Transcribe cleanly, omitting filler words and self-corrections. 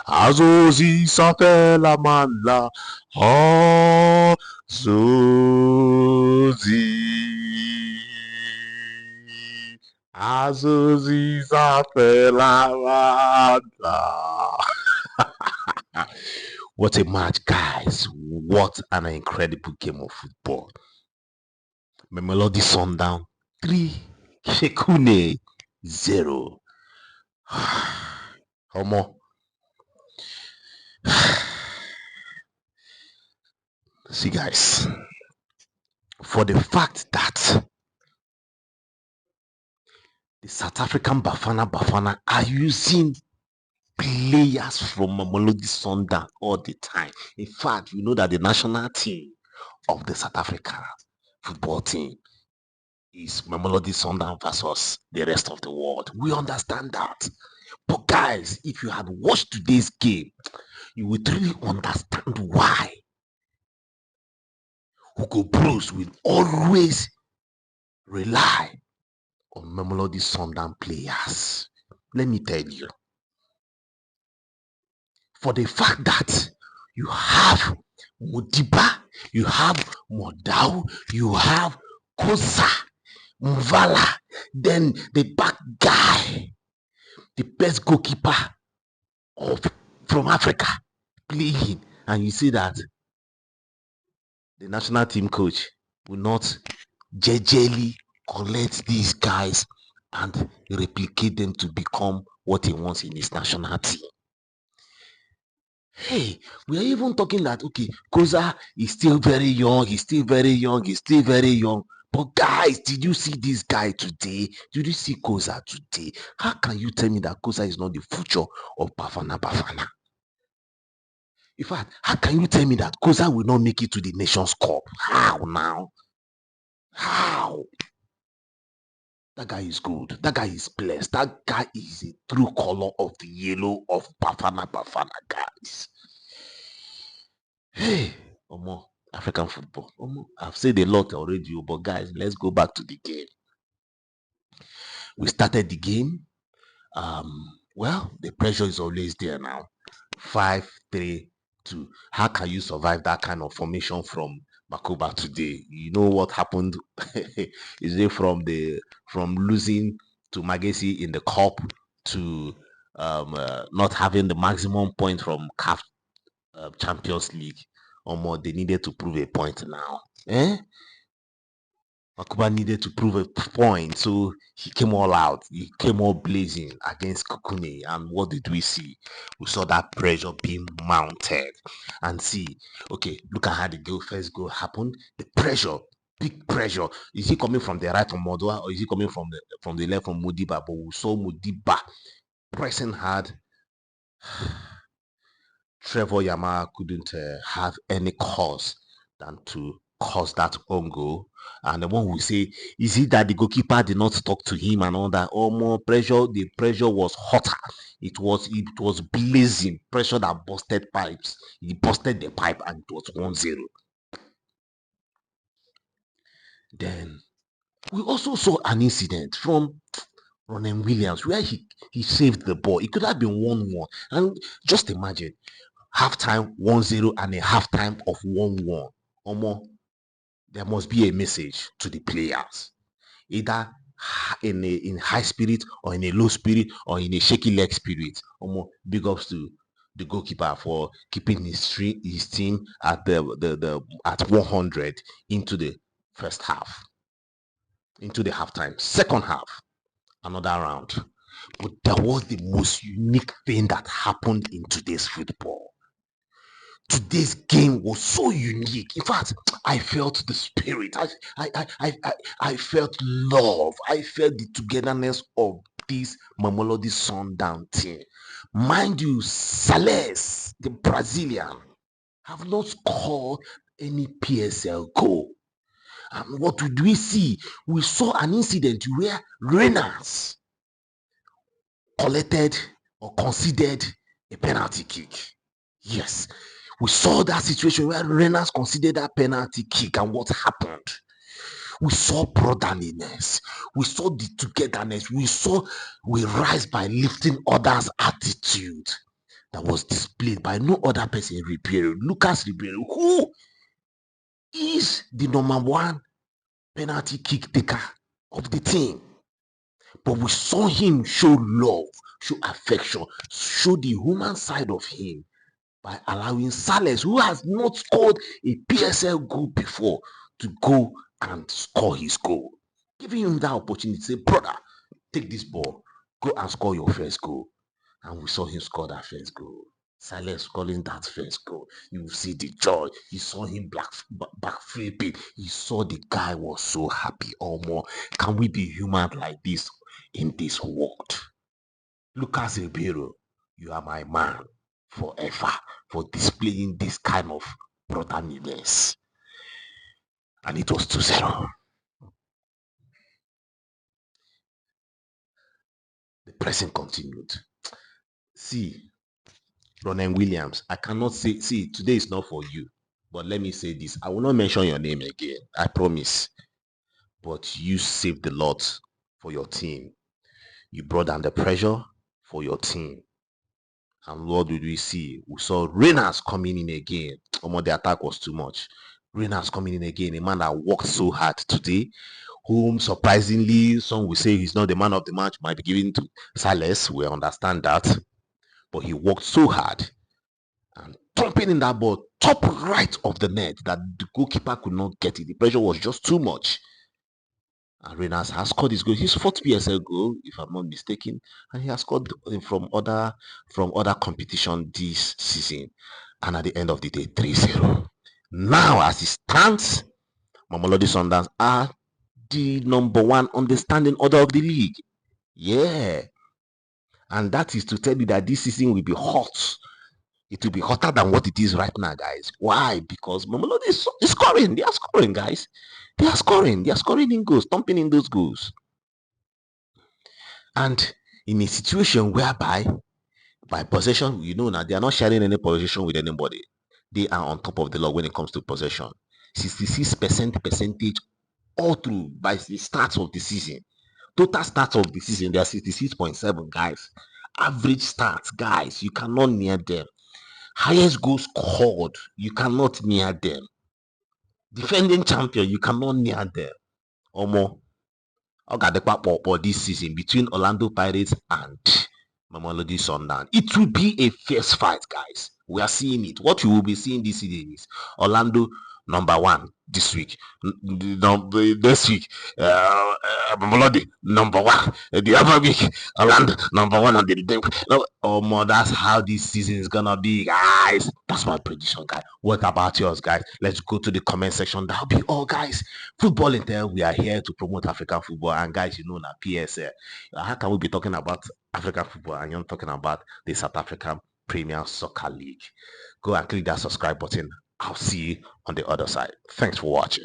Azozi Safela Mala. Azozi Safela Mala. What a match, guys. What an incredible game of football. Mamelodi Sundowns 3, Sekhukhune 0. Homo. See, guys, for the fact that the South African Bafana are using players from Mamelodi Sundowns all the time. In fact, we know that the national team of the South African football team is Mamelodi Sundowns versus the rest of the world. We understand that. But guys, if you had watched today's game, you would really understand why Hugo Bruce will always rely on Mamelodi Sundowns players. Let me tell you. For the fact that you have Modiba, you have Modau, you have Kosa, Mvala, then the back guy, the best goalkeeper from Africa playing, and you see that the national team coach will not jejely collect these guys and replicate them to become what he wants in his national team. Hey, we are even talking that, okay, Koza is still very young, he's still very young. But guys, did you see this guy today? Did you see Koza today? How can you tell me that Koza is not the future of Bafana? In fact, how can you tell me that Koza will not make it to the Nations Cup? How now? How? That guy is good. That guy is blessed. That guy is a true color of the yellow of Bafana, guys. Hey, African football. I've said a lot already, but guys, let's go back to the game. We started the game. Well, the pressure is always there now. 5-3-2. How can you survive that kind of formation from Makuba today? You know what happened? Is it from losing to Magesi in the cup to not having the maximum point from CAF Champions League? Or more, they needed to prove a point now. Makuba needed to prove a point, so he came all out. He came all blazing against Sekhukhune. And what did we see? We saw that pressure being mounted. And see, okay, look at how the first goal happened. The pressure, big pressure. Is he coming from the right from Modiba, or is he coming from the left from Modiba? But we saw Modiba pressing hard. Trevor Yama couldn't have any cause than to cause that own goal. And the one will say, is it that the goalkeeper did not talk to him and all that? Or more pressure? The pressure was hotter. It was blazing. Pressure that busted pipes. He busted the pipe and it was 1-0. Then we also saw an incident from Ronan Williams where he saved the ball. It could have been 1-1. And just imagine, halftime 1-0 and a halftime of 1-1. Or more, there must be a message to the players, either in high spirit or in a low spirit or in a shaky leg spirit. Or more, big ups to the goalkeeper for keeping his team at at 100 into the first half, into the halftime. Second half, another round. But there was the most unique thing that happened in today's football. Today's game was so unique. In fact, I felt the spirit. I felt love. I felt the togetherness of this Mamelodi Sundowns team. Mind you, Sales, the Brazilian, have not scored any PSL goal. And what did we see? We saw an incident where Rayners collected or considered a penalty kick. Yes, we saw that situation where Rayners considered that penalty kick, and what happened? We saw brotherliness. We saw the togetherness. We rise by lifting others' attitude. that was displayed by no other person, Ribeiro, Lucas Ribeiro, who is the number one penalty kick taker of the team. But we saw him show love, show affection, show the human side of him by allowing Salas, who has not scored a PSL goal before, to go and score his goal. Giving him that opportunity to say, brother, take this ball, go and score your first goal. And we saw him score that first goal. Salas scoring that first goal. You see the joy. You saw him back flipping. You saw the guy was so happy. Or more. Can we be human like this in this world? Lucas Ribeiro, you are my man forever for displaying this kind of brotherliness. And it was 2-0. The pressing continued. See, Ronen Williams, I cannot say, see, today is not for you. But let me say this. I will not mention your name again. I promise. But you saved a lot for your team. You brought down the pressure for your team. And what did we see? We saw Rayners coming in again. The attack was too much. Rayners coming in again. A man that worked so hard today. Whom surprisingly, some will say he's not the man of the match. Might be given to Salas. We understand that. But he worked so hard. And thumping in that ball, top right of the net, that the goalkeeper could not get it. The pressure was just too much. And Rayners has scored his goal, his fourth PSL goal, if I'm not mistaken, and he has scored from other competition this season. And at the end of the day, 3-0. Now, as it stands, Mamelodi Sundowns are the number one on the standing order of the league. Yeah. And that is to tell you that this season will be hot. It will be hotter than what it is right now, guys. Why? Because Mamelodi is scoring. They are scoring, guys. They are scoring. They are scoring in goals, thumping in those goals. And in a situation whereby, by possession, you know now, they are not sharing any possession with anybody. They are on top of the log when it comes to possession. 66% percentage all through by the start of the season. Total start of the season, they are 66.7, guys. Average starts, guys, you cannot near them. Highest goals scored, you cannot near them. Defending champion, you cannot near them. Omo, for this season between Orlando Pirates and Mamelodi Sundowns. It will be a fierce fight, guys. We are seeing it. What you will be seeing this season is Orlando number one this week. This week, Mamelodi number one. The other week, Orlando number one on the day. No, that's how this season is gonna be, guys. That's my prediction, guys. What about yours, guys? Let's go to the comment section. That'll be all, guys. Football Intel, we are here to promote African football, and guys, you know now PSL. How can we be talking about African football and you're talking about the South African Premier Soccer League? Go and click that subscribe button. I'll see you on the other side. Thanks for watching.